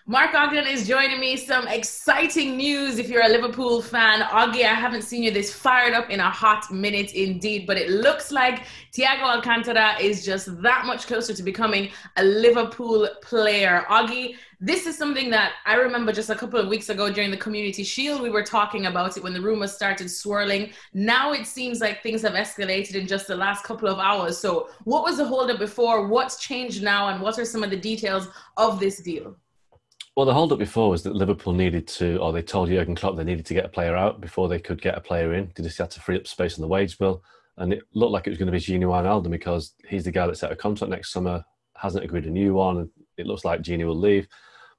Mark Ogden is joining me. Some exciting news if you're a Liverpool fan. Oggy, I haven't seen you this fired up in a hot minute indeed, but it looks like Thiago Alcantara is just that much closer to becoming a Liverpool player. Oggy, this is something that I remember just a couple of weeks ago during the Community Shield. We were talking about it when the rumors started swirling. Now it seems like things have escalated in just the last couple of hours. So what was the holdup before? What's changed now? And what are some of the details of this deal? Well, the hold-up before was that Liverpool needed to, or they told Jurgen Klopp they needed to get a player out before they could get a player in. They just had to free up space on the wage bill. And it looked like it was going to be Gini Wijnaldum because he's the guy that's out of contract next summer, hasn't agreed a new one, and it looks like Gini will leave.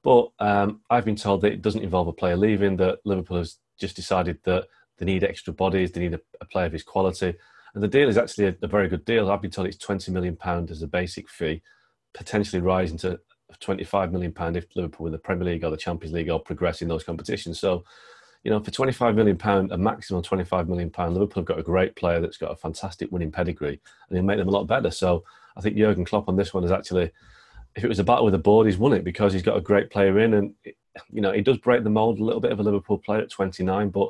But I've been told that it doesn't involve a player leaving, that Liverpool has just decided that they need extra bodies, they need a player of his quality. And the deal is actually a very good deal. I've been told it's £20 million as a basic fee, potentially rising to £25 million if Liverpool win the Premier League or the Champions League or progress in those competitions. So, you know, for £25 million, a maximum £25 million, Liverpool have got a great player that's got a fantastic winning pedigree and he'll make them a lot better. So I think Jurgen Klopp on this one is actually, if it was a battle with the board, he's won it because he's got a great player in and, you know, he does break the mould a little bit of a Liverpool player at 29, but,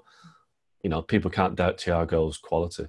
you know, people can't doubt Thiago's quality.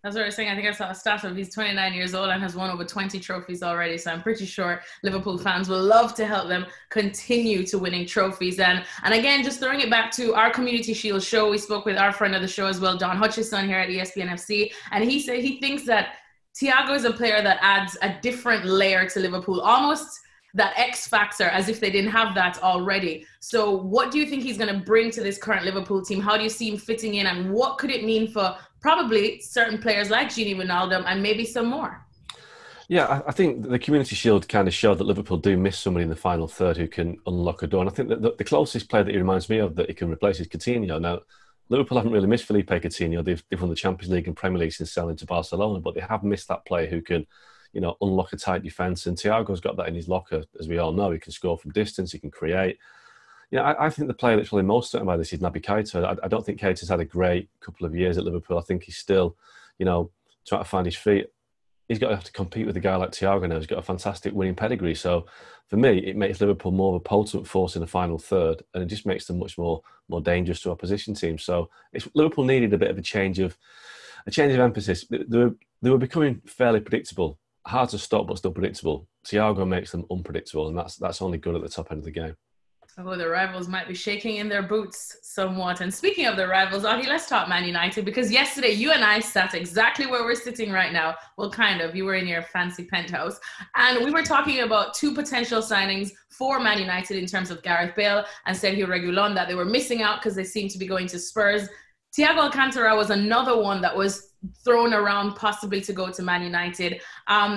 That's what I was saying. I think I saw a stat of he's 29 years old and has won over 20 trophies already. So I'm pretty sure Liverpool fans will love to help them continue to winning trophies. And again, just throwing it back to our Community Shield show, we spoke with our friend of the show as well, Don Hutchison here at ESPN FC. And he said he thinks that Thiago is a player that adds a different layer to Liverpool, almost that X factor, as if they didn't have that already. So what do you think he's going to bring to this current Liverpool team? How do you see him fitting in? And what could it mean for probably certain players like Gini Wijnaldum and maybe some more? Yeah, I think the Community Shield kind of showed that Liverpool do miss somebody in the final third who can unlock a door. And I think that the closest player that he reminds me of that he can replace is Coutinho. Now, Liverpool haven't really missed Felipe Coutinho. They've won the Champions League and Premier League since selling to Barcelona, but they have missed that player who can, you know, unlock a tight defence. And Thiago's got that in his locker, as we all know. He can score from distance, he can create. You know, I think the player that's really most certain by this is Naby Keita. I don't think Keita's had a great couple of years at Liverpool. I think he's still, you know, trying to find his feet. He's got to have to compete with a guy like Thiago now. He's got a fantastic winning pedigree. So for me, it makes Liverpool more of a potent force in the final third, and it just makes them much more dangerous to opposition teams. So Liverpool needed a bit of a change of emphasis. They were becoming fairly predictable, hard to stop but still predictable. Thiago makes them unpredictable, and that's only good at the top end of the game. Oh, the rivals might be shaking in their boots somewhat. And speaking of the rivals, Augie, let's talk Man United, because yesterday you and I sat exactly where we're sitting right now. Well, kind of. You were in your fancy penthouse. And we were talking about two potential signings for Man United in terms of Gareth Bale and Sergio Reguilon that they were missing out because they seemed to be going to Spurs. Thiago Alcantara was another one that was thrown around possibly to go to Man United.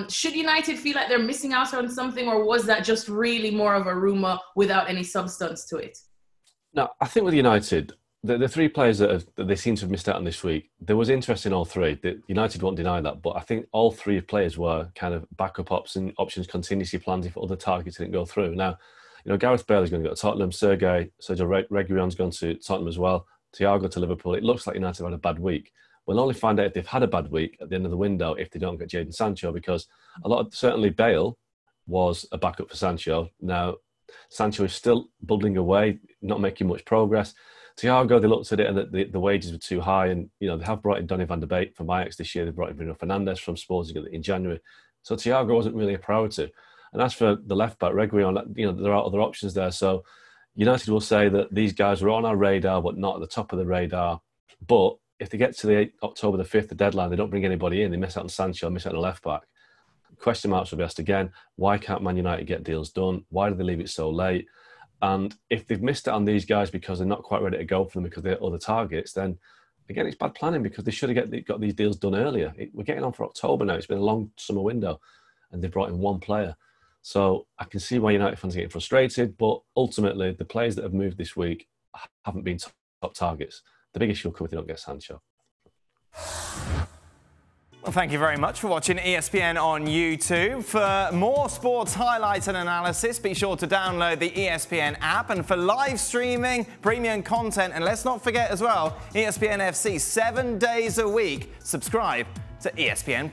Should United feel like they're missing out on something, or was that just really more of a rumour without any substance to it? No, I think with United, the three players that they seem to have missed out on this week, there was interest in all three. United won't deny that, but I think all three players were kind of backup options, contingency plans if other targets didn't go through. Now, you know, Gareth Bale is going to go to Tottenham, Sergio Reguilon's gone to Tottenham as well, Thiago to Liverpool. It looks like United have had a bad week. We'll only find out if they've had a bad week at the end of the window if they don't get Jadon Sancho, because certainly Bale was a backup for Sancho. Now, Sancho is still bubbling away, not making much progress. Thiago, they looked at it and the wages were too high, and you know they have brought in Donny van de Beek from Ajax this year. They brought in Bruno Fernandes from Spurs in January. So Thiago wasn't really a priority. And as for the left back, Reguilon, you know, there are other options there. So United will say that these guys were on our radar, but not at the top of the radar. But if they get to October the 5th, the deadline, they don't bring anybody in, they miss out on Sancho, miss out on the left back. Question marks will be asked again. Why can't Man United get deals done? Why do they leave it so late? And if they've missed out on these guys because they're not quite ready to go for them because they're other targets, then again, it's bad planning because they should have got these deals done earlier. We're getting on for October now. It's been a long summer window and they've brought in one player. So I can see why United fans are getting frustrated, but ultimately the players that have moved this week haven't been top targets. The big issue will come if they don't get Sancho. Well, thank you very much for watching ESPN on YouTube. For more sports highlights and analysis, be sure to download the ESPN app. And for live streaming, premium content, and let's not forget as well, ESPN FC 7 days a week. Subscribe to ESPN+.